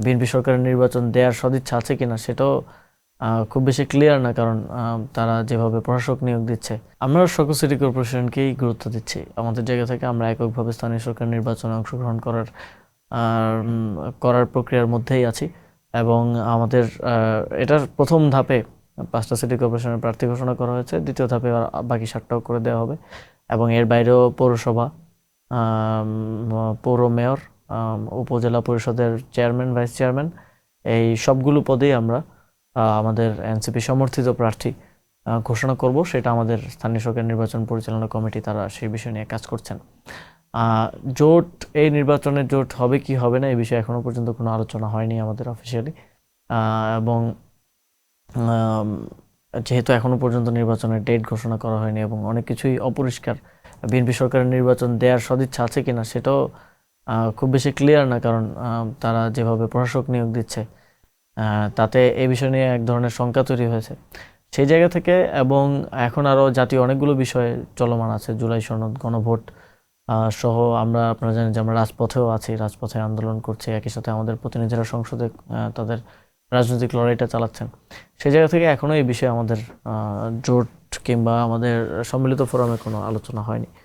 BNP সরকারের নির্বাচন দেওয়ার সদিচ্ছা আছে কিনা সেটাও খুব বেশি ক্লিয়ার না, কারণ তারা যেভাবে প্রশাসক নিয়োগ দিচ্ছে। আমরা সকল সিটি কর্পোরেশনকেই গুরুত্ব দিচ্ছি। আমাদের জায়গা থেকে আমরা এককভাবে স্থানীয় সরকার নির্বাচনে অংশগ্রহণ করার প্রক্রিয়ার মধ্যেই আছি, এবং আমাদের এটার প্রথম ধাপে 5টা সিটি কর্পোরেশনের প্রার্থী ঘোষণা করা হয়েছে, দ্বিতীয় ধাপে বাকি 7টাও করে দেওয়া হবে, এবং এর বাইরেও পৌরসভা, পৌর মেয়র, উপজেলা পরিষদের চেয়ারম্যান, ভাইস চেয়ারম্যান, এই সবগুলো পদেই আমরা আমাদের এনসিপি সমর্থিত প্রার্থী ঘোষণা করব। সেটা আমাদের স্থানীয় সরকার নির্বাচন পরিচালনা কমিটি, তারা সেই বিষয় নিয়ে কাজ করছেন। জোট, এই নির্বাচনে জোট হবে কি হবে না এই বিষয়ে এখনো পর্যন্ত কোনো আলোচনা হয়নি আমাদের অফিসিয়ালি, এবং যেহেতু এখনো পর্যন্ত নির্বাচনের ডেট ঘোষণা করা হয়নি এবং অনেক কিছুই অপরিষ্কার, বিএনপি সরকারের নির্বাচন দেওয়ার সদিচ্ছা আছে কিনা সেটাও খুব বেশি ক্লিয়ার না, কারণ তারা যেভাবে প্রশাসক নিয়োগ দিচ্ছে তাতে এই বিষয় নিয়ে এক ধরনের শঙ্কা তৈরি হয়েছে। সেই জায়গা থেকে, এবং এখন আরও জাতীয় অনেকগুলো বিষয় চলমান আছে, জুলাই সনদ, গণভোট সহ আপনারা জানেন যে আমরা রাজপথেও আছি, রাজপথে আন্দোলন করছি, একই সাথে আমাদের প্রতিনিধিরা সংসদে তাদের রাজনৈতিক লড়াইটা চালাচ্ছেন। সেই জায়গা থেকে এখনও এই বিষয়ে আমাদের জোট কিংবা আমাদের সম্মিলিত ফোরামে কোনো আলোচনা হয়নি।